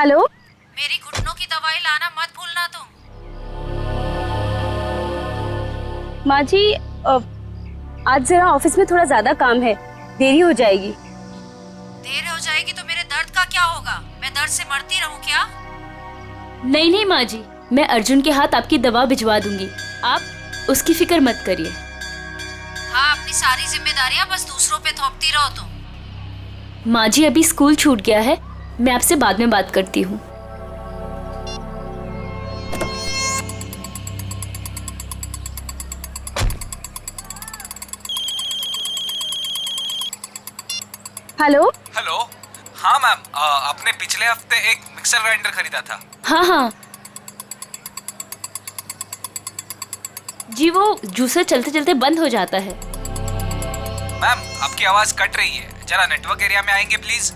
Hello. मेरी घुटनों की दवाई लाना मत भूलना तुम। माँ जी, आज जरा ऑफिस में थोड़ा ज्यादा काम है, देरी हो जाएगी। देर हो जाएगी तो मेरे दर्द का क्या होगा? मैं दर्द से मरती रहूं क्या? नहीं नहीं माँ जी, मैं अर्जुन के हाथ आपकी दवा भिजवा दूंगी, आप उसकी फिक्र मत करिए। हाँ, अपनी सारी जिम्मेदारियां बस दूसरों पे थोपती रहो तुम। माँ जी अभी स्कूल छूट गया है, मैं आपसे बाद में बात करती हूँ। हेलो। हेलो। हाँ मैम, आपने पिछले हफ्ते एक मिक्सर ग्राइंडर खरीदा था। हाँ हाँ जी, वो जूसर चलते चलते बंद हो जाता है। मैम आपकी आवाज कट रही है, जरा नेटवर्क एरिया में आएंगे प्लीज।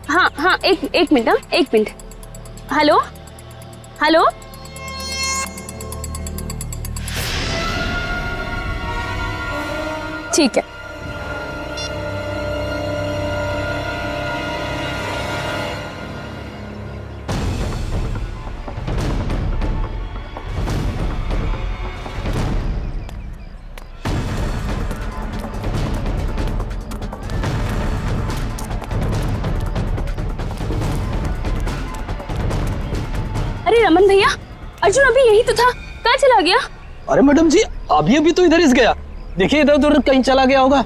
हाँ हाँ, एक मिनट, हाँ एक मिनट। Hello hello. ठीक है। अरे रमन भैया, अर्जुन अभी यही तो था, कहाँ चला गया? अरे मैडम जी, अभी तो इधर ही गया। देखिए इधर उधर कहीं चला गया होगा।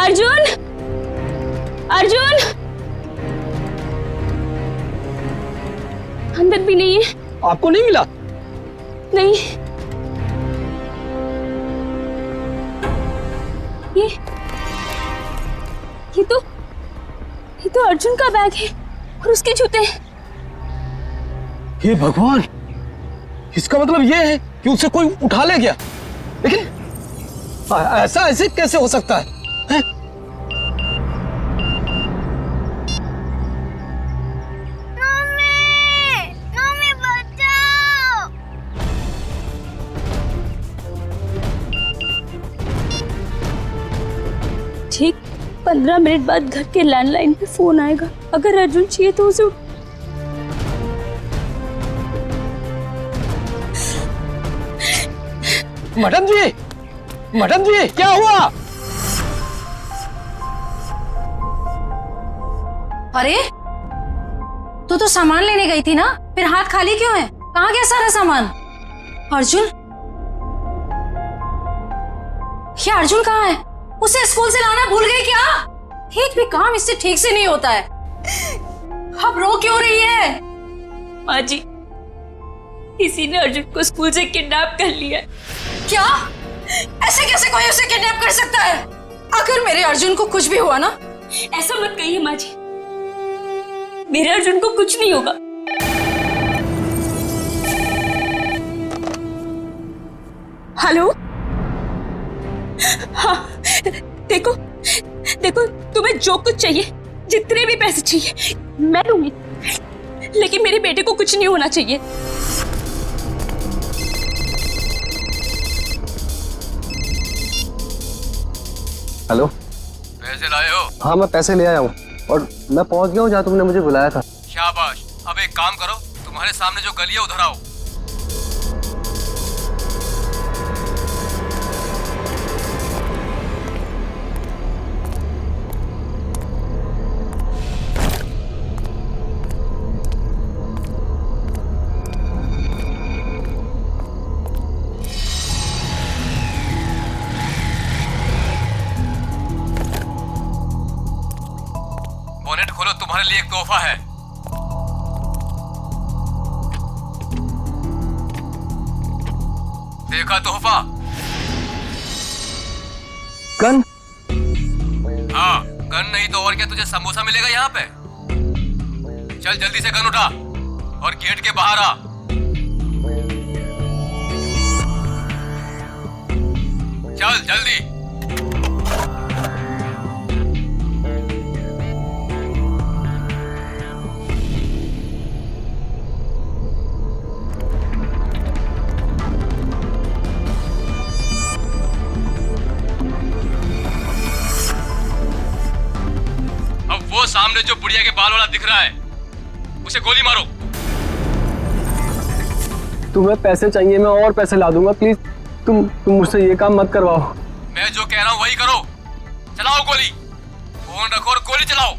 अर्जुन, अर्जुन अंदर भी नहीं है। आपको नहीं मिला? नहीं, ये ये तो अर्जुन का बैग है और उसके जूते। हे भगवान, इसका मतलब ये है कि उसे कोई उठा ले गया। लेकिन ऐसा ऐसे कैसे हो सकता है, हैं? मम्मी बचाओ। ठीक 15 मिनट बाद घर के लैंडलाइन पे फोन आएगा। अगर अर्जुन चाहिए तो उसे मैडम जी क्या हुआ? अरे तू तो सामान लेने गई थी ना, फिर हाथ खाली क्यों है? कहाँ गया सारा सामान? अर्जुन, ये अर्जुन कहाँ है? उसे स्कूल से लाना भूल गई क्या? एक भी काम इससे ठीक से नहीं होता है। अब रो क्यों रही है? माँ जी, किसी ने अर्जुन को स्कूल से किडनैप कर लिया है। क्या? ऐसे कैसे कोई उसे किडनैप कर सकता है? अगर मेरे अर्जुन को कुछ भी हुआ ना। ऐसा मत कहिए माँ जी, मेरे अर्जुन को कुछ नहीं होगा। हेलो। हाँ, देखो देखो, तुम्हें जो कुछ चाहिए, जितने भी पैसे चाहिए मैं दूंगी, लेकिन मेरे बेटे को कुछ नहीं होना चाहिए। हेलो। पैसे लाए हो? हाँ मैं पैसे ले आया हूँ और मैं पहुँच गया हूँ जहाँ तुमने मुझे बुलाया था। शाबाश। अब एक काम करो, तुम्हारे सामने जो गली है उधर आओ। बोनेट खोलो, तुम्हारे लिए एक तोहफा है। देखा तोहफा? गन? हाँ, गन नहीं तो और क्या, तुझे समोसा मिलेगा यहाँ पे। चल जल्दी से गन उठा और गेट के बाहर आ। चल जल्दी। सामने जो बुढ़िया के बाल वाला दिख रहा है उसे गोली मारो। तुम्हें पैसे चाहिए, मैं और पैसे ला दूंगा। प्लीज तुम मुझसे ये काम मत करवाओ। मैं जो कह रहा हूँ वही करो। चलाओ गोली, फोन रखो और गोली चलाओ।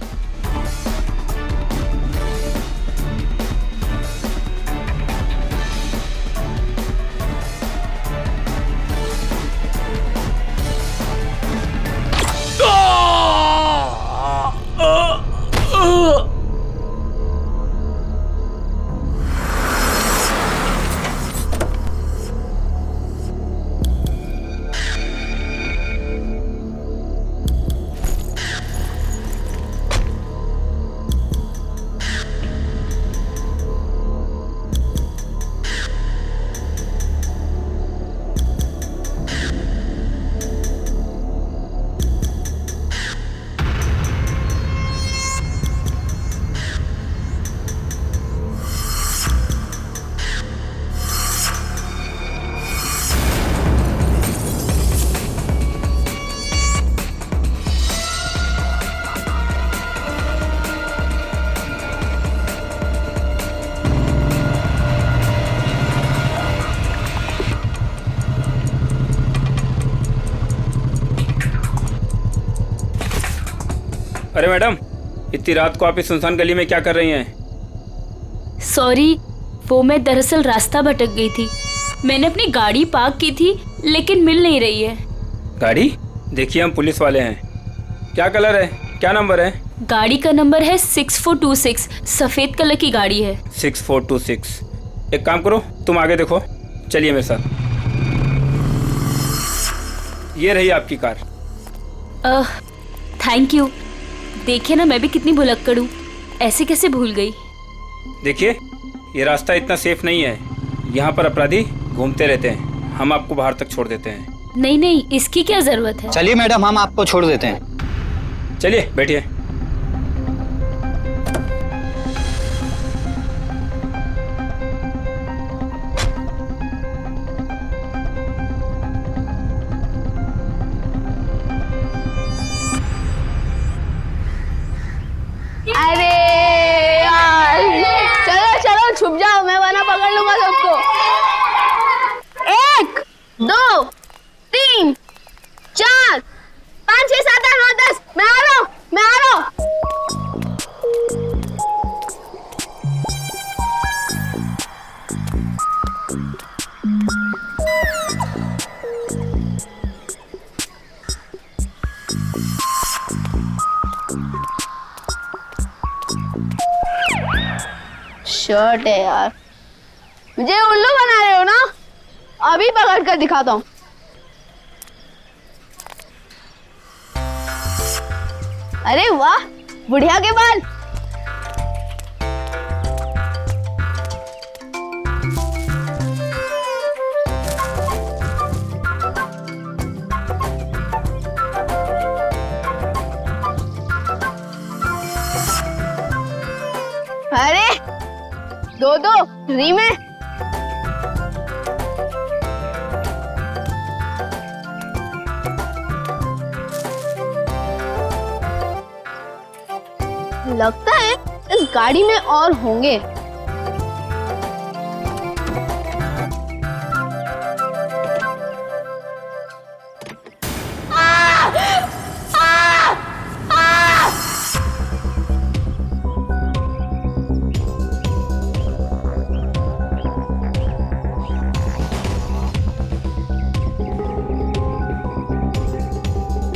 अरे मैडम, इतनी रात को आप इस सुनसान गली में क्या कर रही हैं? सॉरी, वो मैं दरअसल रास्ता भटक गई थी। मैंने अपनी गाड़ी पार्क की थी लेकिन मिल नहीं रही है। गाड़ी? देखिए हम पुलिस वाले हैं। क्या कलर है, क्या नंबर है? गाड़ी का नंबर है 6426, सफेद कलर की गाड़ी है। 6426। एक काम करो, तुम आगे देखो, चलिए मेरे साथ। ये रही आपकी कार। Thank you. देखिए ना, मैं भी कितनी भुलक्कड़ हूँ, ऐसे कैसे भूल गई। देखिए, ये रास्ता इतना सेफ नहीं है, यहाँ पर अपराधी घूमते रहते हैं। हम आपको बाहर तक छोड़ देते हैं। नहीं नहीं, इसकी क्या जरूरत है। चलिए मैडम, हम आपको छोड़ देते हैं। चलिए बैठिए। अरे यार, चलो चलो छुप जाओ, मैं वरना पकड़ लूंगा सबको। 1 2 3 4 5 6 7 8 9 10। मैं आ रहा हूँ, मैं आ रहा हूँ। शर्ट है यार, मुझे उल्लू बना रहे हो ना? अभी पकड़ कर दिखाता हूँ। अरे वाह, बुढ़िया के बाल। अरे 2 फ्री में। लगता है इस गाड़ी में और होंगे।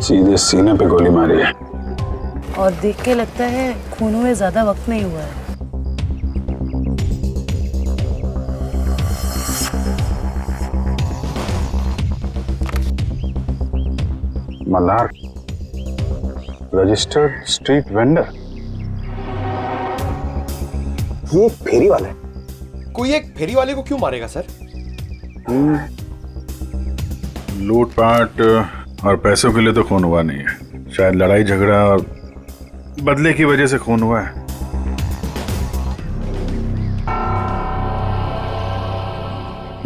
सीधे सीने पे गोली मारी है। और देख के लगता है खून में ज्यादा वक्त नहीं हुआ है। Malhar, registered street vendor. ये एक फेरी वाला है। कोई एक फेरी वाले को क्यों मारेगा सर? लूटपाट और पैसों के लिए तो खून हुआ नहीं है, शायद लड़ाई झगड़ा और बदले की वजह से खून हुआ है।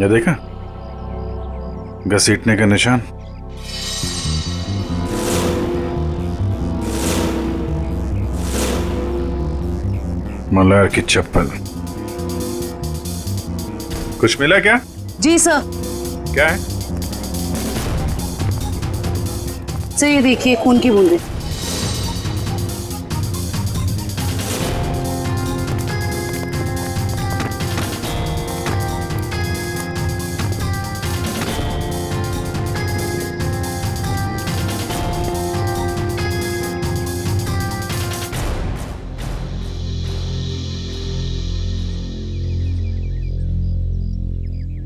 ये देखा, घसीटने का निशान। मल्हार की चप्पल। कुछ मिला क्या? जी सर। क्या है? सर ये देखिए खून की बूंदें।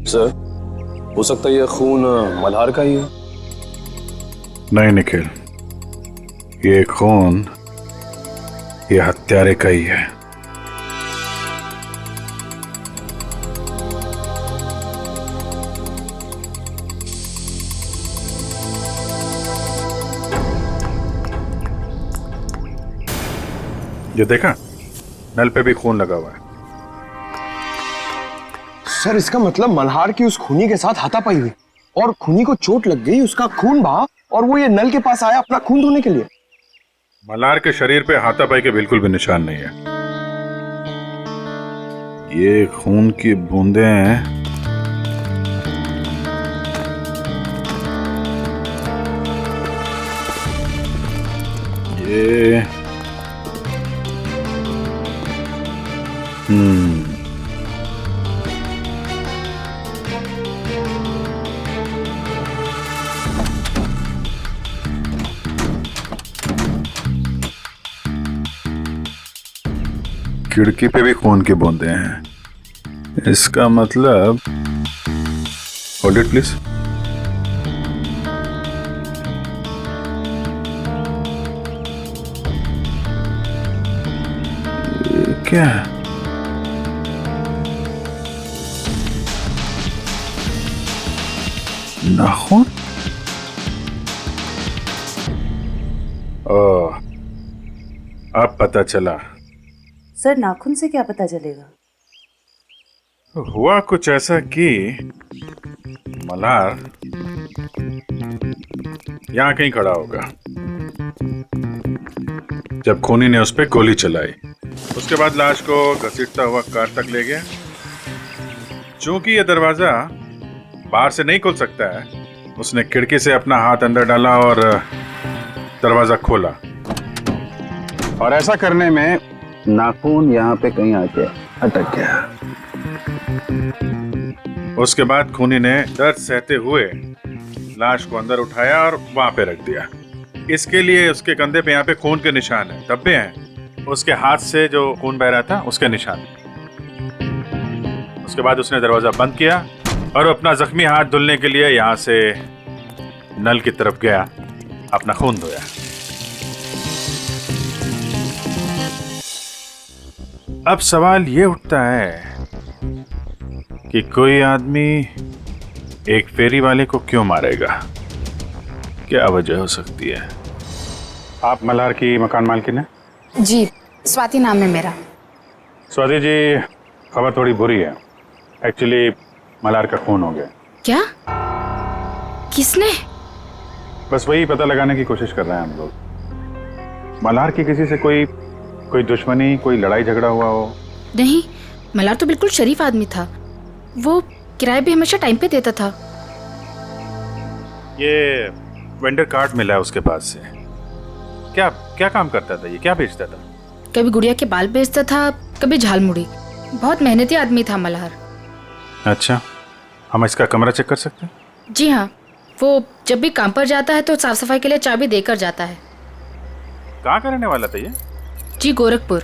सर, हो सकता है ये खून मल्हार का ही हो। नहीं निखिल, ये खून ये हत्यारे का ही है। ये देखा, नल पे भी खून लगा हुआ है। सर इसका मतलब मल्हार की उस खूनी के साथ हाथापाई हुई और खूनी को चोट लग गई, उसका खून बहा और वो ये नल के पास आया अपना खून धोने के लिए। मल्हार के शरीर पे हाथापाई के बिल्कुल भी निशान नहीं है। ये खून की बूंदें हैं। ये खिड़की पे भी खून की बूंदें हैं। इसका मतलब, होल्ड इट प्लीज। क्या है? नाखून? ओह, अब पता चला। सर नाखून से क्या पता चलेगा? हुआ कुछ ऐसा कि मल्हार यहां कहीं खड़ा होगा जब खूनी ने उस पर गोली चलाई। उसके बाद लाश को घसीटता हुआ कार तक ले गया। चूंकि यह दरवाजा बाहर से नहीं खुल सकता है, उसने खिड़की से अपना हाथ अंदर डाला और दरवाजा खोला। और ऐसा करने में नाखून यहाँ पे कहीं आके अटक गया। उसके बाद खूनी ने दर्द सहते हुए लाश को अंदर उठाया और वहां पे रख दिया। इसके लिए उसके कंधे पे यहाँ पे खून के निशान हैं, धब्बे हैं। उसके हाथ से जो खून बह रहा था उसके निशान। उसके बाद उसने दरवाजा बंद किया और अपना जख्मी हाथ धुलने के लिए यहाँ से नल की तरफ गया, अपना खून धोया। अब सवाल ये उठता है कि कोई आदमी एक फेरी वाले को क्यों मारेगा? क्या वजह हो सकती है? आप मल्हार की मकान मालकिन हैं? जी, स्वाति नाम है मेरा। स्वाति जी, खबर थोड़ी बुरी है। एक्चुअली मल्हार का खून हो गया। क्या? किसने? बस वही पता लगाने की कोशिश कर रहे हैं हम लोग। मल्हार की किसी से कोई दुश्मनी, कोई लड़ाई झगड़ा हुआ हो? नहीं, मल्हार तो बिल्कुल शरीफ आदमी था। वो किराए भी हमेशा टाइम पे देता था। ये वेंडर कार्ड मिला है उसके पास से। क्या काम करता था ये? क्या बेचता था? कभी गुड़िया के बाल बेचता था, कभी झालमुड़ी। बहुत मेहनती आदमी था मल्हार। अच्छा, हम इसका कमरा चेक कर सकते हैं? जी हाँ, वो जब भी काम पर जाता है तो साफ सफाई के लिए चाबी देकर जाता है। कहाँ का रहने वाला था ये? जी, गोरखपुर।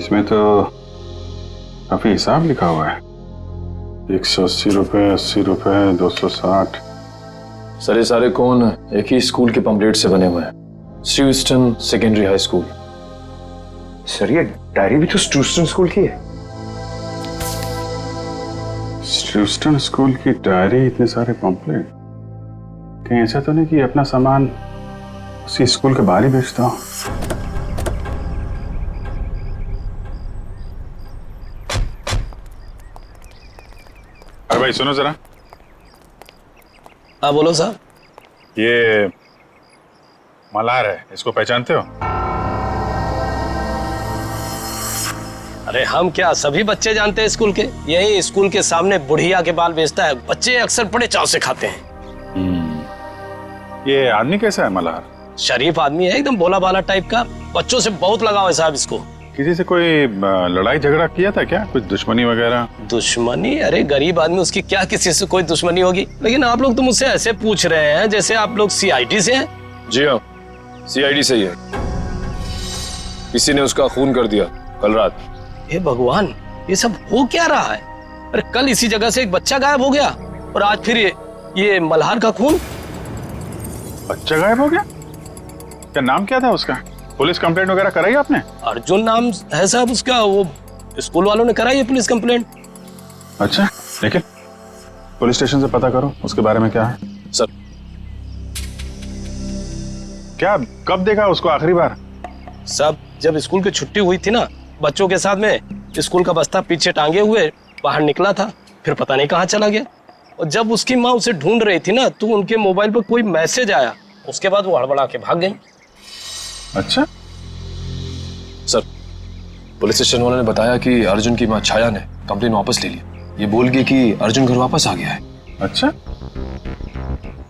इसमें तो काफी हिसाब लिखा हुआ है। 180 रुपए, 80 रुपए, 260। सर ये सारे कौन एक ही स्कूल के पम्पलेट से बने हुए हैं, स्टूस्टन सेकेंडरी हाई स्कूल। सर ये डायरी भी तो स्टूस्टन स्कूल की है। स्टूस्टन स्कूल की डायरी, इतने सारे पम्पलेट, कहीं ऐसा तो नहीं कि अपना सामान उसी स्कूल के बाहर ही बेचता हूँ? अरे भाई सुनो जरा। हाँ बोलो साहब। ये मल्हार है, इसको पहचानते हो? अरे हम क्या, सभी बच्चे जानते हैं स्कूल के। यही स्कूल के सामने बुढ़िया के बाल बेचता है, बच्चे अक्सर बड़े चाव से खाते हैं। ये आदमी कैसा है मल्हार? शरीफ आदमी है, एकदम भोला भाला टाइप का। बच्चों से बहुत लगाव है साहब इसको। किसी से कोई लड़ाई झगड़ा किया था क्या? कुछ दुश्मनी वगैरह? दुश्मनी? अरे गरीब आदमी, उसकी क्या किसी से कोई दुश्मनी होगी। लेकिन आप लोग तो मुझसे ऐसे पूछ रहे हैं जैसे आप लोग सीआईडी से हैं। जी हाँ, सीआईडी से ही है। किसी ने उसका खून कर दिया कल रात। हे भगवान, ये सब हो क्या रहा है? अरे कल इसी जगह से एक बच्चा गायब हो गया और आज फिर ये मल्हार का खून। बच्चा गायब हो गया? क्या नाम क्या था उसका? पुलिस कंप्लेंट वगैरह कराई आपने? अर्जुन नाम है साहब उसका। वो स्कूल वालों ने कराई है पुलिस कंप्लेंट। अच्छा, लेकिन पुलिस स्टेशन से पता करो उसके बारे में क्या है। सर क्या कब देखा उसको आखिरी बार? सब जब स्कूल की छुट्टी हुई थी ना, बच्चों के साथ में स्कूल का बस्ता पीछे टांगे हुए बाहर निकला था, फिर पता नहीं कहाँ चला गया। और जब उसकी माँ उसे ढूंढ रही थी ना, तो उनके मोबाइल पर कोई मैसेज आया, उसके बाद वो हड़बड़ा के भाग गई। अच्छा सर, पुलिस स्टेशन वालों ने बताया कि अर्जुन की माँ छाया ने कंप्लेन वापस ले ली। ये बोल गई कि अर्जुन घर वापस आ गया है। अच्छा,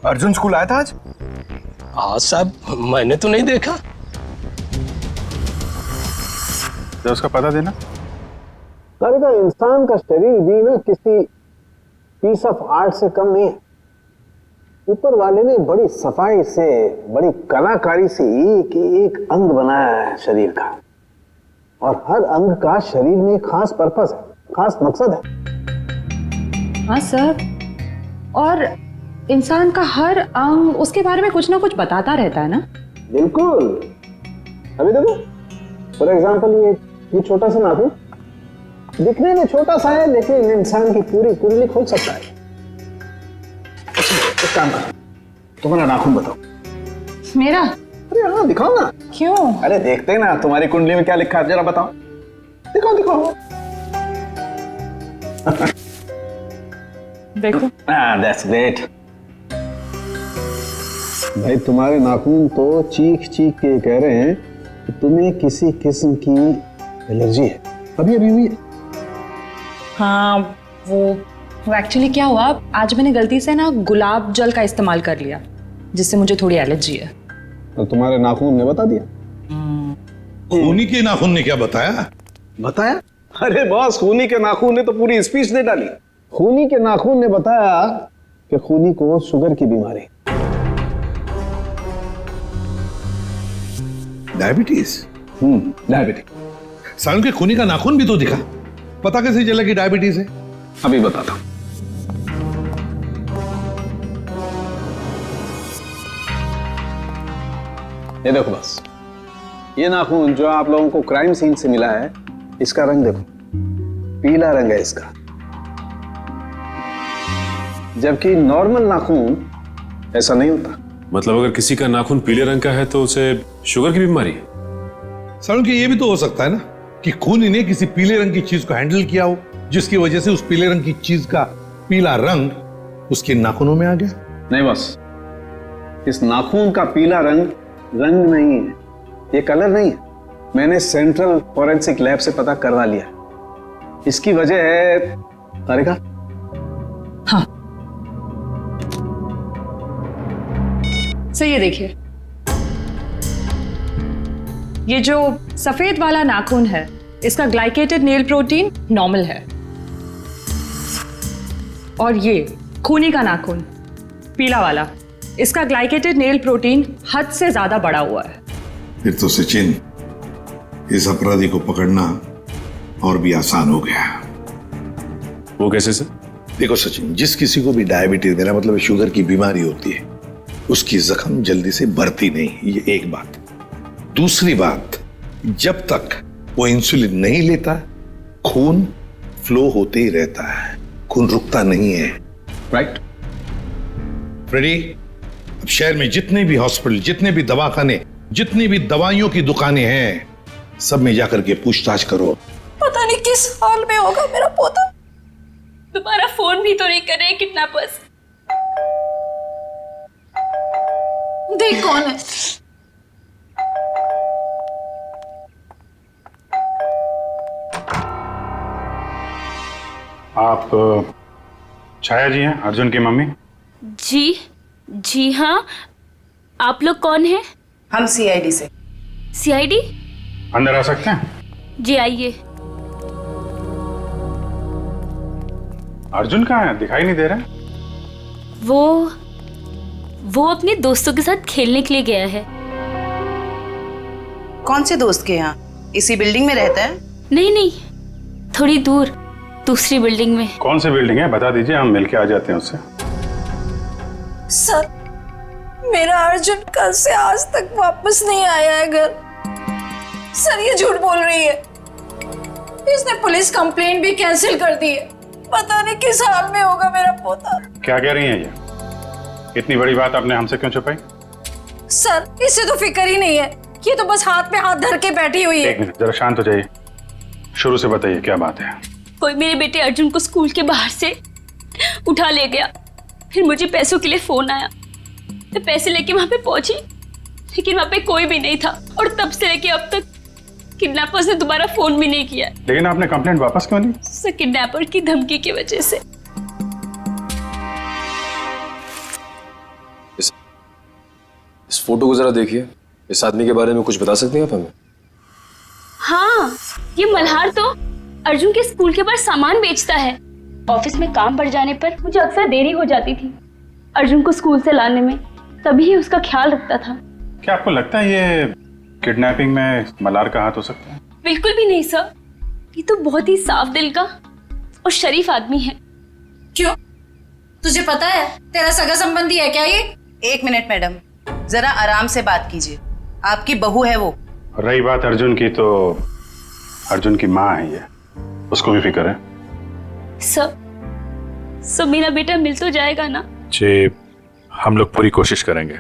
अर्जुन स्कूल आया था आज? हाँ साहब, मैंने तो नहीं देखा। तो उसका पता देना। सारे का इंसान का शरीर भी ना किसी पीस ऑफ आर्ट से कम नहीं है। ऊपर वाले ने बड़ी सफाई से, बड़ी कलाकारी से एक अंग बनाया है शरीर का, और हर अंग का शरीर में खास पर्पस है, खास मकसद है। हाँ सर, और इंसान का हर अंग उसके बारे में कुछ ना कुछ बताता रहता है ना। बिल्कुल। अभी देखो, फॉर एग्जाम्पल ये छोटा सा नाखून दिखने में छोटा सा है, लेकिन इंसान की पूरी कुंडली खोल सकता है। एक काम करो, तुम्हारा नाखून बताओ। मेरा? अरे हाँ, दिखाओ ना। क्यों? अरे देखते हैं ना तुम्हारी कुंडली में क्या लिखा है, जरा बताओ। दिखाओ दिखाओ। देखो। That's great. भाई तुम्हारे नाखून तो चीख चीख के कह रहे हैं कि तुम्हें किसी किस्म की एलर्जी है, अभी अभी हुई है। हाँ, वो एक्चुअली क्या हुआ, आज मैंने गलती से ना गुलाब जल का इस्तेमाल कर लिया, जिससे मुझे थोड़ी एलर्जी है। तो तुम्हारे नाखून ने बता दिया? खूनी के नाखून ने क्या बताया? बताया? अरे बॉस, खूनी के नाखून ने तो पूरी स्पीच दे डाली। खूनी के नाखून ने बताया कि खूनी को शुगर की बीमारी, डायबिटीज। डायबिटीज। सालों के खूनी का नाखून भी तो दिखा, पता कैसे चला कि डायबिटीज है? अभी बताता हूं। ये देखो बस, ये नाखून जो आप लोगों को क्राइम सीन से मिला है, इसका रंग देखो, पीला रंग है इसका। जबकि नॉर्मल नाखून ऐसा नहीं होता। मतलब अगर किसी का नाखून पीले रंग का है तो उसे शुगर की बीमारी है? सालों के ये भी तो हो सकता है ना कि खूनी ने किसी पीले रंग की चीज को हैंडल किया हो, जिसकी वजह से उस पीले रंग की चीज का पीला रंग उसके नाखूनों में आ गया। नहीं बस, इस नाखून का पीला रंग नहीं है, ये कलर नहीं है। मैंने सेंट्रल फॉरेंसिक लैब से पता करवा लिया। इसकी वजह है तारिका। हाँ, सही है। देखिए, ये जो सफेद वाला नाखून है, इसका ग्लाइकेटेड नेल प्रोटीन नॉर्मल है, और ये खूनी का नाखून पीला वाला, इसका ग्लाइकेटेड नेल प्रोटीन हद से ज्यादा बढ़ा हुआ है। फिर तो सचिन, इस अपराधी को पकड़ना और भी आसान हो गया। वो कैसे सर? देखो सचिन, जिस किसी को भी डायबिटीज, मेरा मतलब शुगर की बीमारी होती है, उसकी जख्म जल्दी से बढ़ती नहीं, ये एक बात। दूसरी बात, जब तक वो इंसुलिन नहीं लेता खून फ्लो होते ही रहता है, खून रुकता नहीं है। राइट फ्रेडी, अब शहर में जितने भी हॉस्पिटल, जितने भी दवाखाने, जितनी भी दवाइयों की दुकानें हैं, सब में जाकर के पूछताछ करो। पता नहीं किस हाल में होगा मेरा पोता। तुम्हारा फोन भी तो नहीं कर रहे किडनैपर्स। देख कौन है। आप छाया जी हैं, अर्जुन की मम्मी? जी हाँ। आप लोग कौन हैं? हम सीआईडी से। सीआईडी? अंदर आ सकते हैं? जी आइए। अर्जुन कहाँ है? दिखाई नहीं दे रहा। वो अपने दोस्तों के साथ खेलने के लिए गया है। कौन से दोस्त के यहाँ? इसी बिल्डिंग में रहता है? नहीं, थोड़ी दूर, दूसरी बिल्डिंग में। कौन सी बिल्डिंग है बता दीजिए, हम मिलके आ जाते हैं उससे। सर, मेरा अर्जुन कल से आज तक वापस नहीं आया है घर। सर, ये झूठ बोल रही है। इसने पुलिस कंप्लेंट भी कैंसिल कर दी है। पता नहीं किस हाल में होगा मेरा पोता। क्या कह रही हैं ये? इतनी बड़ी बात आपने हमसे क्यों छुपाई? सर, इससे तो फिक्र ही नहीं है। ये तो बस हाथ में हाथ धर के बैठी हुई है। एक मिनट, जरा शांत हो जाइए। शुरू से बताइए क्या बात है। कोई मेरे बेटे अर्जुन को स्कूल के बाहर से उठा ले गया। फिर मुझे पैसों के लिए फोन आया। मैं पैसे लेके वहां पे पहुंची, लेकिन वहां पे कोई भी नहीं था। और तब से लेके अब तक किडनैपर्स ने दोबारा फोन भी नहीं किया। लेकिन आपने कंप्लेंट वापस क्यों ली? सर, किडनैपर की धमकी की वजह से। इस फोटो को जरा देखिए। इस आदमी के बारे में कुछ बता सकते हैं आप हमें? हाँ, ये मल्हार तो अर्जुन के स्कूल के बाहर सामान बेचता है। ऑफिस में काम बढ़ जाने पर मुझे अक्सर देरी हो जाती थी अर्जुन को स्कूल से लाने में, तभी ही उसका ख्याल रखता था। क्या आपको लगता है ये किडनैपिंग में मल्हार का हाथ हो सकता है? बिल्कुल भी नहीं सर, ये तो बहुत ही साफ दिल का और शरीफ आदमी है। क्यों? तुझे पता है तेरा सगा संबंधी है क्या ये? एक मिनट मैडम, जरा आराम से बात कीजिए। आपकी बहू है वो। रही बात अर्जुन की, तो अर्जुन की माँ है ये, उसको भी फिक्र है। सब मेरा बेटा मिल तो जाएगा ना? जी, हम लोग पूरी कोशिश करेंगे।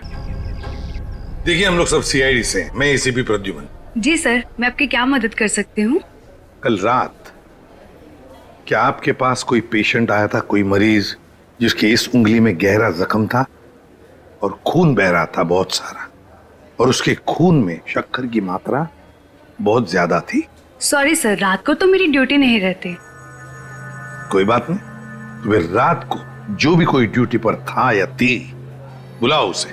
देखिए, हम लोग सब सीआईडी से हैं। मैं एसीपी प्रद्युमन। जी सर, मैं आपकी क्या मदद कर सकती हूँ? कल रात क्या आपके पास कोई पेशेंट आया था, कोई मरीज जिसके इस उंगली में गहरा जख्म था और खून बह रहा था बहुत सारा, और उसके खून में शक्कर की मात्रा बहुत ज्यादा थी? सॉरी सर, रात को तो मेरी ड्यूटी नहीं रहती। कोई बात नहीं, तो फिर रात को जो भी कोई ड्यूटी पर था या थी, बुलाओ उसे।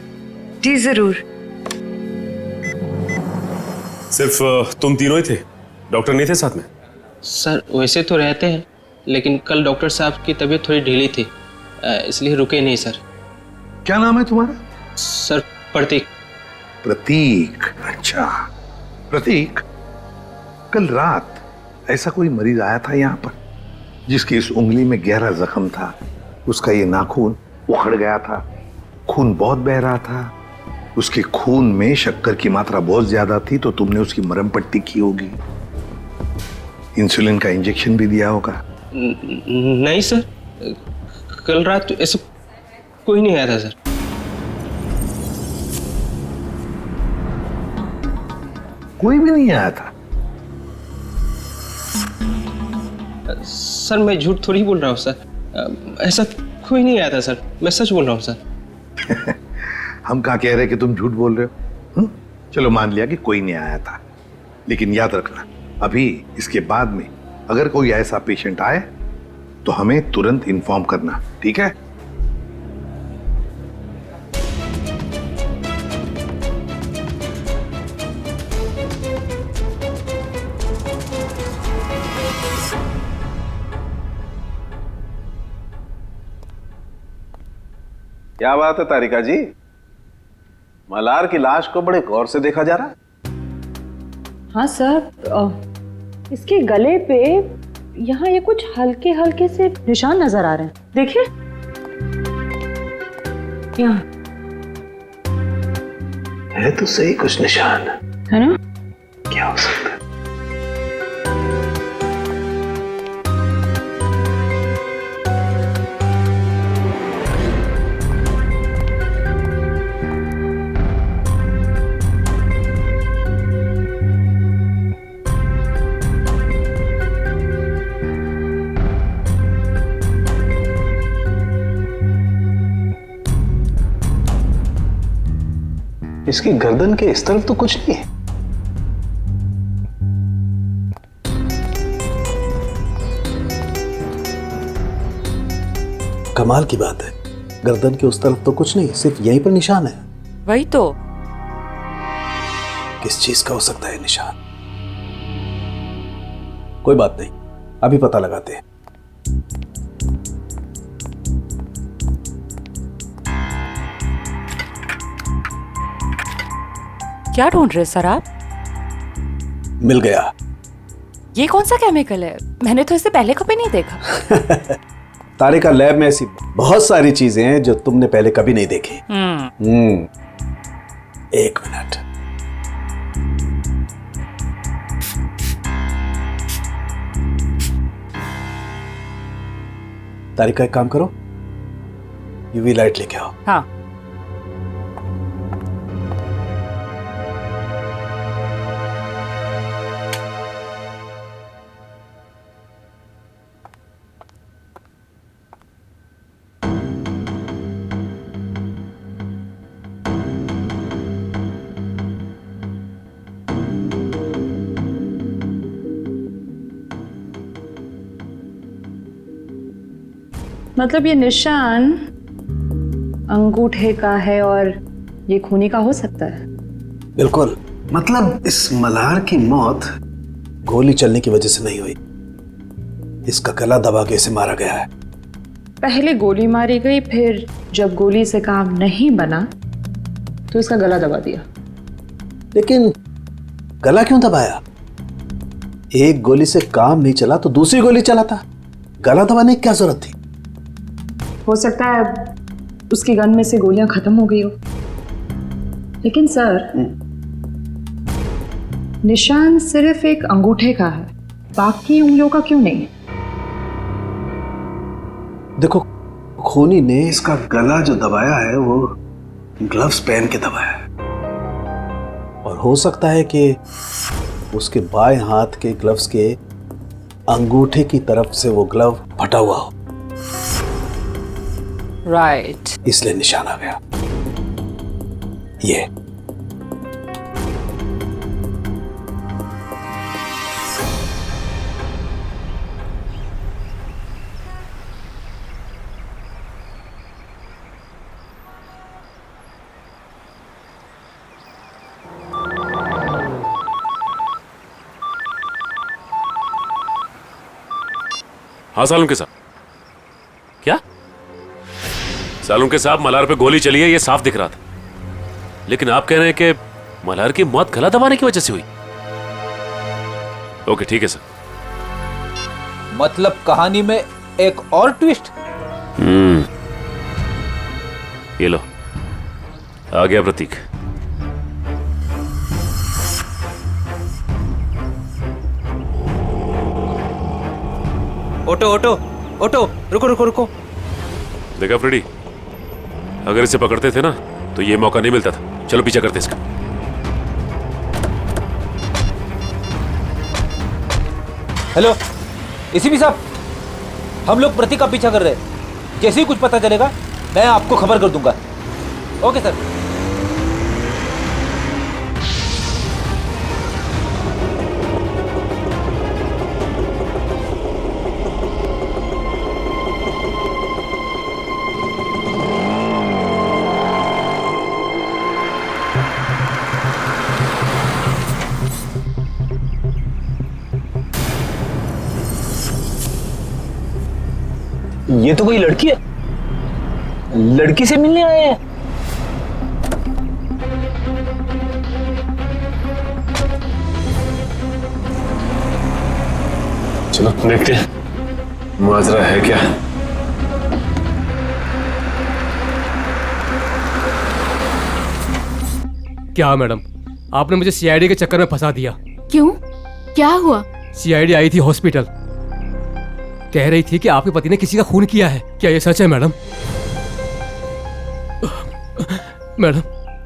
जी जरूर। सिर्फ तुम तीनों ही थे? डॉक्टर नहीं थे साथ में? सर, वैसे तो रहते हैं, लेकिन कल डॉक्टर साहब की तबीयत थोड़ी ढीली थी, इसलिए रुके नहीं सर। क्या नाम है तुम्हारा? सर, प्रतीक। प्रतीक? अच्छा प्रतीक, कल रात ऐसा कोई मरीज आया था यहाँ पर जिसकी इस उंगली में गहरा जख्म था, उसका ये नाखून उखड़ गया था, खून बहुत बह रहा था, उसके खून में शक्कर की मात्रा बहुत ज्यादा थी, तो तुमने उसकी मरहम पट्टी की होगी, इंसुलिन का इंजेक्शन भी दिया होगा। नहीं सर, कल रात तो ऐसा कोई नहीं आया था सर। कोई भी नहीं आया था? सर, मैं झूठ थोड़ी बोल रहा हूँ सर, ऐसा कोई नहीं आया था सर, मैं सच बोल रहा हूँ सर। हम कहाँ कह रहे कि तुम झूठ बोल रहे हो? चलो मान लिया कि कोई नहीं आया था, लेकिन याद रखना, अभी इसके बाद में अगर कोई ऐसा पेशेंट आए तो हमें तुरंत इन्फॉर्म करना, ठीक है? क्या बात है तारिका जी, मल्हार की लाश को बड़े गौर से देखा जा रहा है। हाँ सर, इसके गले पे यहाँ ये कुछ हल्के हल्के से निशान नजर आ रहे हैं, देखिए यहाँ है तो सही कुछ निशान, है ना? क्या हो सकता है? इसकी गर्दन के इस तरफ तो कुछ नहीं है। कमाल की बात है, गर्दन के उस तरफ तो कुछ नहीं, सिर्फ यहीं पर निशान है। वही तो। किस चीज का हो सकता है निशान? कोई बात नहीं, अभी पता लगाते हैं। क्या ढूंढ रहे सर आप? मिल गया। ये कौन सा केमिकल है? मैंने तो इसे पहले कभी नहीं देखा। तारिका, लैब में ऐसी बहुत सारी चीजें हैं जो तुमने पहले कभी नहीं देखी। एक मिनट। तारिका, एक काम करो, यूवी लाइट लेके आओ। हाँ। मतलब ये निशान अंगूठे का है और ये खूनी का हो सकता है? बिल्कुल। मतलब इस मल्हार की मौत गोली चलने की वजह से नहीं हुई, इसका गला दबा के इसे मारा गया है। पहले गोली मारी गई, फिर जब गोली से काम नहीं बना तो इसका गला दबा दिया। लेकिन गला क्यों दबाया? एक गोली से काम नहीं चला तो दूसरी गोली चलाता, गला दबाने की क्या जरूरत थी? हो सकता है उसकी गन में से गोलियां खत्म हो गई हो। लेकिन सर, निशान सिर्फ एक अंगूठे का है, बाकी उंगलियों का क्यों नहीं? देखो, खूनी ने इसका गला जो दबाया है वो ग्लव्स पहन के दबाया है, और हो सकता है कि उसके बाएं हाथ के ग्लव्स के अंगूठे की तरफ से वो ग्लव फटा हुआ हो। राइट। इसलिए निशान आ गया। ये हाँ सालुम के साहब। क्या? सालुम के साहब, मल्हार पे गोली चली है, ये साफ दिख रहा था, लेकिन आप कह रहे हैं कि मल्हार की मौत गला दबाने की वजह से हुई। ओके, ठीक है सर। मतलब कहानी में एक और ट्विस्ट। ये लो, आ गया प्रतीक। ओटो ओटो ओटो, रुको रुको रुको। देखा फ्रेडी, अगर इसे पकड़ते थे ना तो ये मौका नहीं मिलता था। चलो पीछा करते इसका। हेलो एसीपी साहब, हम लोग प्रतीक का पीछा कर रहे हैं। जैसे ही कुछ पता चलेगा मैं आपको खबर कर दूंगा। Okay sir. ये तो कोई लड़की है, लड़की से मिलने आए हैं। चलो देखते हैं माजरा है क्या। क्या मैडम, आपने मुझे सीआईडी के चक्कर में फंसा दिया। क्यों, क्या हुआ? सीआईडी आई थी हॉस्पिटल, कह रही थी कि आपके पति ने किसी का खून किया है। क्या ये सच है मैडम? मैडम,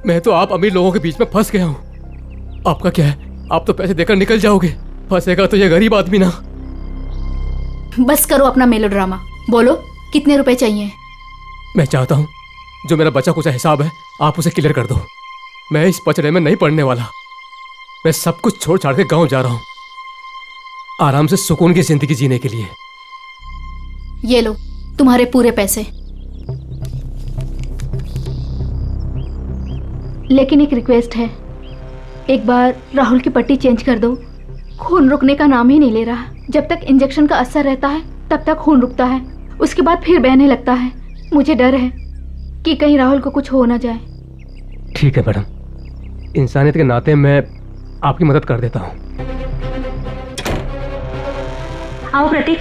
मैं तो आप अमीर लोगों के बीच में फंस गया हूँ। आपका क्या है, आप तो पैसे देकर निकल जाओगे, फंसेगा तो ये गरीब आदमी ना। बस करो अपना मेलोड्रामा, बोलो कितने रुपए चाहिए? मैं चाहता हूँ जो मेरा बचा कुछ हिसाब है आप उसे क्लियर कर दो। मैं इस पचड़े में नहीं पड़ने वाला। मैं सब कुछ छोड़ छाड़ के गांव जा रहा हूँ, आराम से सुकून की जिंदगी जीने के लिए। ये लो तुम्हारे पूरे पैसे। लेकिन एक रिक्वेस्ट है, एक बार राहुल की पट्टी चेंज कर दो। खून रुकने का नाम ही नहीं ले रहा। जब तक इंजेक्शन का असर रहता है तब तक खून रुकता है, उसके बाद फिर बहने लगता है। मुझे डर है कि कहीं राहुल को कुछ हो ना जाए। ठीक है मैडम, इंसानियत के नाते मैं आपकी मदद कर देता हूँ। आओ प्रतीक,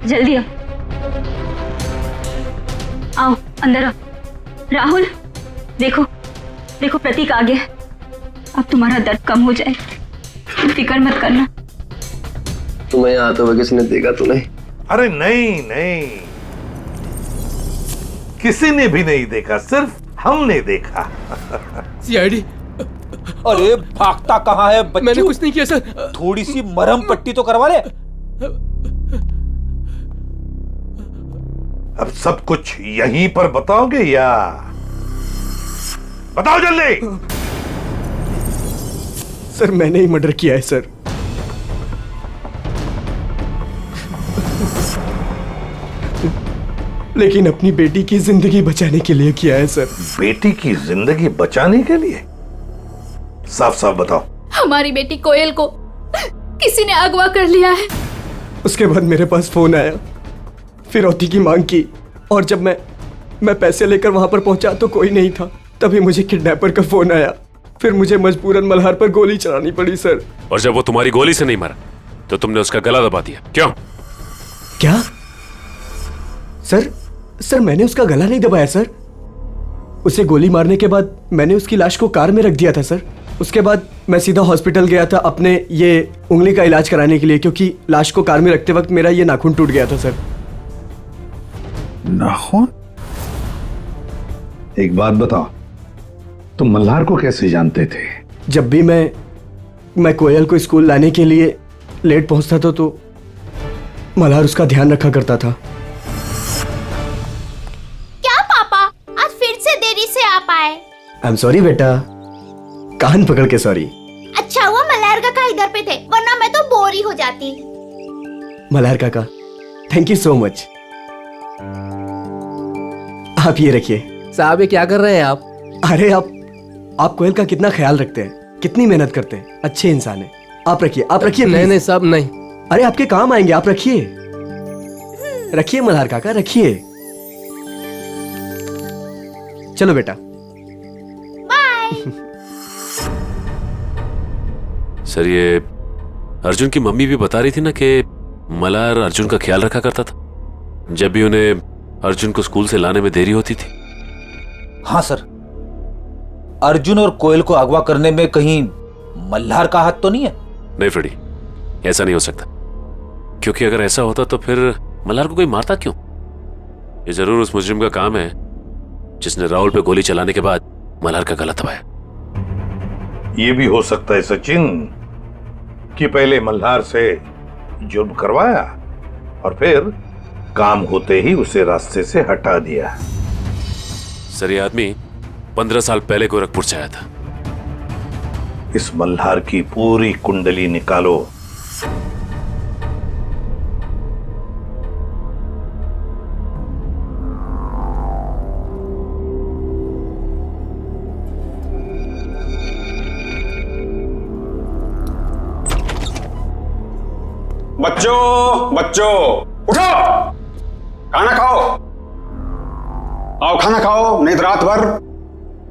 जल्दी आओ, आओ अंदर आओ। राहुल देखो, देखो प्रतीक आ गया। अब तुम्हारा दर्द कम हो जाए, फिक्र मत करना। तुम्हें यहाँ आते हुए किसी ने देखा तो नहीं? अरे नहीं नहीं, किसी ने भी नहीं देखा, सिर्फ हमने देखा। सीआईडी। अरे भागता कहाँ है बच्चू? मैंने कुछ नहीं किया सर। थोड़ी सी मरहम पट्टी तो करवा ले। अब सब कुछ यहीं पर बताओगे या बताओ जल्दी। सर मैंने ही मर्डर किया है सर। लेकिन अपनी बेटी की जिंदगी बचाने के लिए किया है सर। बेटी की जिंदगी बचाने के लिए? साफ साफ बताओ। हमारी बेटी कोयल को किसी ने अगवा कर लिया है। उसके बाद मेरे पास फोन आया, फिरौती की मांग की, और जब मैं पैसे लेकर वहां पर पहुंचा तो कोई नहीं था। तभी मुझे किडनैपर का फोन आया, फिर मुझे मजबूरन मल्हार पर गोली चलानी पड़ी सर। और जब वो तुम्हारी गोली से नहीं मरा तो तुमने उसका गला दबा दिया, क्यों? क्या सर मैंने उसका गला नहीं दबाया सर। उसे गोली मारने के बाद मैंने उसकी लाश को कार में रख दिया था सर। उसके बाद मैं सीधा हॉस्पिटल गया था अपने ये उंगली का इलाज कराने के लिए, क्योंकि लाश को कार में रखते वक्त मेरा ये नाखून टूट गया था सर। नाखून? एक बात बताओ, तुम मल्हार को कैसे जानते थे? जब भी मैं कोयल को स्कूल लाने के लिए लेट पहुंचता था तो मल्हार उसका ध्यान रखा करता था। क्या पापा, आज फिर से देरी से आ पाए? आई एम सॉरी बेटा, कान पकड़ के सॉरी। अच्छा हुआ मल्हार काका इधर पे थे, वरना मैं तो बोर ही हो जाती। मल्हार काका, थैंक यू सो मच। आप ये रखिए। साहब ये क्या कर रहे हैं आप? अरे आप कोयल का कितना ख्याल रखते हैं, कितनी मेहनत करते हैं, अच्छे इंसान हैं। आप रखिए। नहीं साहब नहीं। अरे आपके काम आएंगे, आप रखिए मल्हार काका, रखिए। चलो बेटा। सर ये अर्जुन की मम्मी भी बता रही थी ना कि मल्हार अर्जुन का ख्याल रखा करता था जब भी उन्हें अर्जुन को स्कूल से लाने में देरी होती थी। हाँ सर, अर्जुन और कोयल को अगवा करने में कहीं मल्हार का हाथ तो नहीं है? नहीं फ्रेडी, ऐसा नहीं हो सकता, क्योंकि अगर ऐसा होता तो फिर मल्हार को कोई मारता क्यों? ये जरूर उस मुजरिम का काम है जिसने राहुल पे गोली चलाने के बाद मल्हार का गला दबाया। ये भी हो सकता है सचिन कि पहले मल्हार से जुर्म करवाया और फिर काम होते ही उसे रास्ते से हटा दिया। सर ये आदमी 15 साल पहले गोरखपुर से आया था। इस मल्हार की पूरी कुंडली निकालो। बच्चों उठो, खाना खाओ। आओ खाना खाओ, नहीं तो रात भर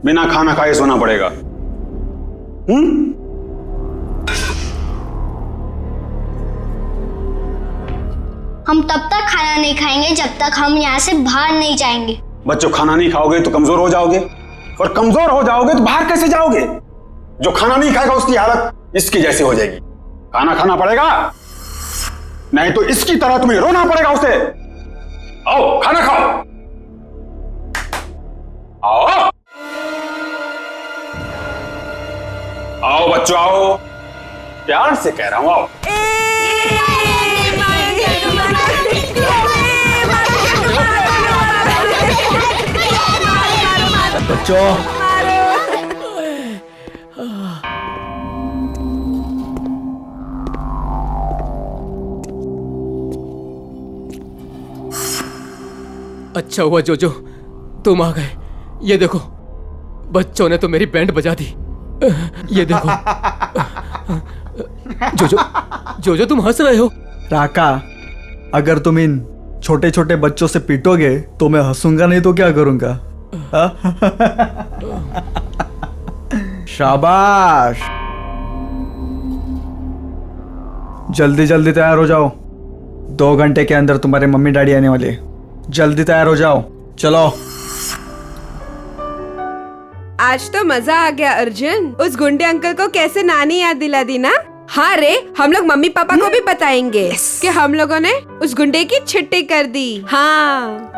बिना खाना खाए सोना पड़ेगा। हम तब तक खाना नहीं खाएंगे जब तक हम यहाँ से बाहर नहीं जाएंगे। बच्चों, खाना नहीं खाओगे तो कमजोर हो जाओगे, और कमजोर हो जाओगे तो बाहर कैसे जाओगे? जो खाना नहीं खाएगा उसकी हालत इसकी जैसी हो जाएगी। खाना खाना पड़ेगा, नहीं तो इसकी तरह तुम्हें रोना पड़ेगा उसे। आओ खाना खाओ, आओ आओ बच्चों आओ, प्यार से कह रहा हूं आओ। बच्चों अच्छा हुआ जोजो तुम आ गए। ये देखो बच्चों ने तो मेरी बैंड बजा दी। ये देखो जोजो जोजो तुम हंस रहे हो। राका, अगर तुम इन छोटे छोटे बच्चों से पीटोगे तो मैं हंसूंगा, नहीं तो क्या करूंगा? शाबाश, जल्दी जल्दी तैयार हो जाओ, 2 घंटे के अंदर तुम्हारे मम्मी डैडी आने वाले। जल्दी तैयार हो जाओ, चलो। आज तो मजा आ गया अर्जुन। उस गुंडे अंकल को कैसे नानी याद दिला दी ना। हाँ रे, हम लोग मम्मी पापा को भी बताएंगे कि हम लोगों ने उस गुंडे की छुट्टी कर दी। हाँ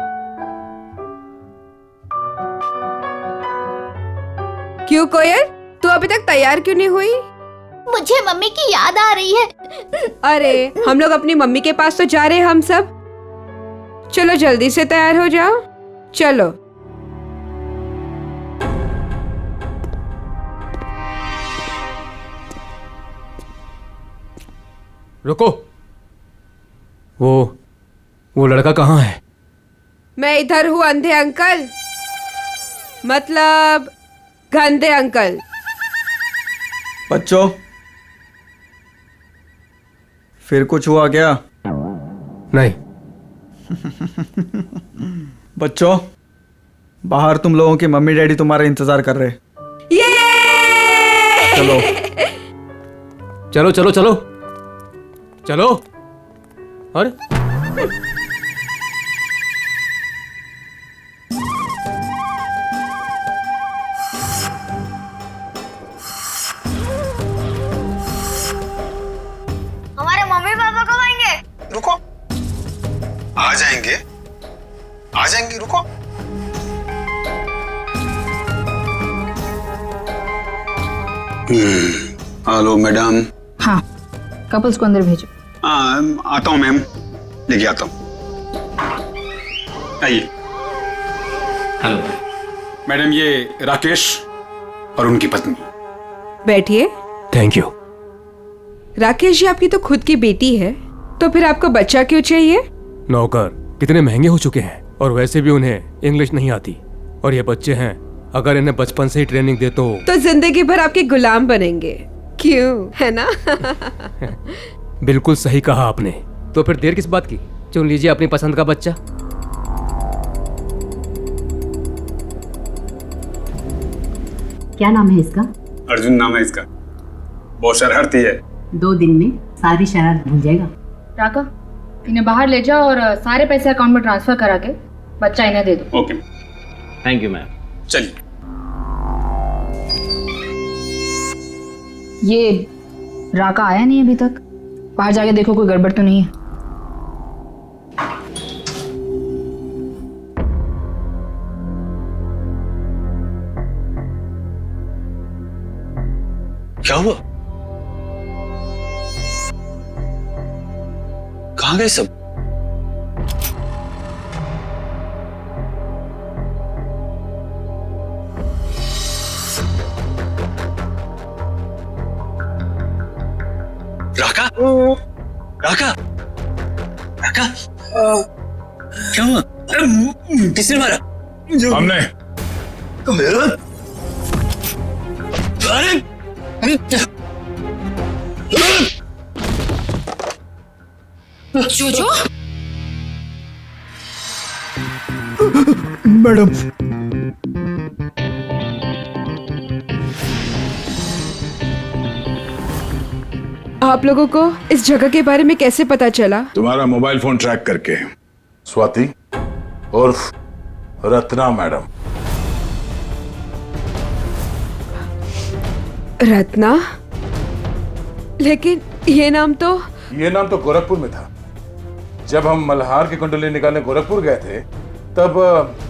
क्यों कोयल, तू अभी तक तैयार क्यों नहीं हुई? मुझे मम्मी की याद आ रही है। अरे हम लोग अपनी मम्मी के पास तो जा रहे हैं हम सब। चलो जल्दी से तैयार हो जाओ, चलो। रुको, वो लड़का कहाँ है? मैं इधर हूँ अंधे अंकल, मतलब गंदे अंकल। बच्चों फिर कुछ हुआ क्या? नहीं। बच्चों बाहर तुम लोगों के मम्मी डैडी तुम्हारा इंतजार कर रहे। चलो चलो चलो चलो चलो। अरे हमारे मम्मी पापा कब आएंगे? रुको, आ जाएंगे आ जाएंगे, रुको। Hello madam. हाँ, कपल्स को अंदर भेजो। आता हूँ मैम, लेके आता हूँ। आइए। हेलो मैडम, ये राकेश और उनकी पत्नी। बैठिए। Thank you. राकेश जी, आपकी तो खुद की बेटी है, तो फिर आपको बच्चा क्यों चाहिए? नौकर कितने महंगे हो चुके हैं, और वैसे भी उन्हें इंग्लिश नहीं आती, और ये बच्चे हैं, अगर इन्हें बचपन से ही ट्रेनिंग दे तो जिंदगी भर आपके गुलाम बनेंगे, क्यों, है ना? बिल्कुल सही कहा आपने। तो फिर देर किस बात की, चुन लीजिए अपनी पसंद का बच्चा। क्या नाम है इसका? अर्जुन नाम है इसका। बहुत शरारती है। 2 दिन में सारी शरारत भूल जाएगा। राका, इन्हें बाहर ले जाओ और सारे पैसे अकाउंट में ट्रांसफर करा के बच्चा इन्हें दे दो। Okay, thank you ma'am. चलिए। ये राका आया नहीं अभी तक, बाहर जाके देखो कोई गड़बड़ तो नहीं है। क्या हुआ? कहाँ गए सब? राका? राका? राका? क्या हुआ? किसने मारा? हमने। अरे जोजो? मैडम, आप लोगों को इस जगह के बारे में कैसे पता चला? तुम्हारा मोबाइल फोन ट्रैक करके। स्वाति उर्फ रत्ना मैडम। रत्ना? लेकिन ये नाम तो गोरखपुर में था। जब हम मल्हार की कुंडली निकालने गोरखपुर गए थे तब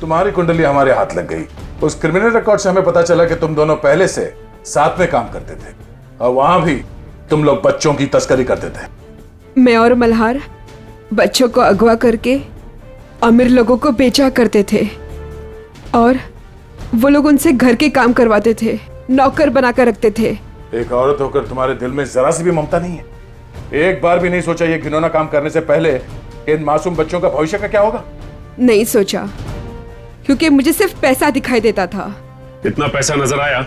तुम्हारी कुंडली हमारे हाथ लग गई। उस क्रिमिनल रिकॉर्ड से हमें पता चला कि तुम दोनों पहले से साथ में काम करते थे और वहां भी तुम लोग बच्चों की तस्करी करते थे। मैं और मल्हार बच्चों को अगवा करके अमीर लोगों को बेचा करते थे और वो लोग उनसे घर के काम करवाते थे, नौकर बनाकर रखते थे। एक औरत होकर तुम्हारे दिल में जरा सी भी ममता नहीं है? एक बार भी नहीं सोचा ये घिनौना काम करने से पहले कि इन मासूम बच्चों का भविष्य का क्या होगा? नहीं सोचा, क्योंकि मुझे सिर्फ पैसा दिखाई देता था। इतना पैसा नजर आया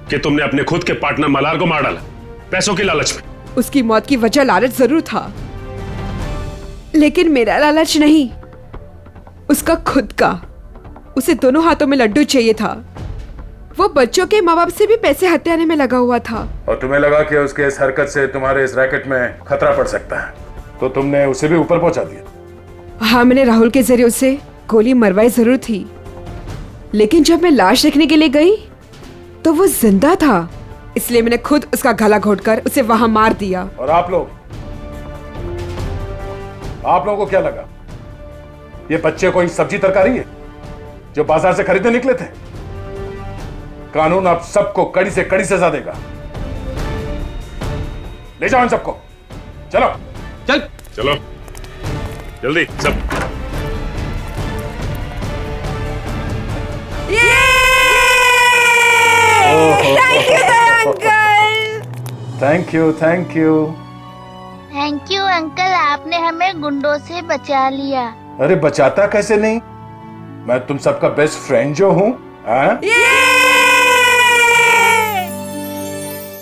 कि तुमने अपने खुद के पार्टनर मल्हार को मार डाला, पैसों की लालच में। उसकी मौत की वजह लालच जरूर था, लेकिन मेरा लालच नहीं, उसका खुद का। उसे दोनों हाथों में लड्डू चाहिए था। वो बच्चों के माँ बाप से भी पैसे हथियाने में लगा हुआ था। और तुम्हें लगा कि उसके इस हरकत से तुम्हारे इस रैकेट में खतरा पड़ सकता है, तो तुमने उसे भी ऊपर पहुंचा दिया। हाँ, मैंने राहुल के जरिए उसे गोली मरवाई जरूर थी, लेकिन जब मैं लाश देखने के लिए गई तो वो जिंदा था, इसलिए मैंने खुद उसका गला घोटकर उसे वहां मार दिया। और आप लोगों को क्या लगा ये बच्चे कोई सब्जी तरकारी है जो बाजार से खरीदने निकले थे? कानून आप सबको कड़ी से कड़ी सजा देगा। ले जाओ इन सबको, चलो चलो जल्दी सब। Thank you thank you uncle, आपने हमें गुंडों से बचा लिया। अरे बचाता कैसे नहीं, मैं तुम सबका बेस्ट फ्रेंड जो हूँ।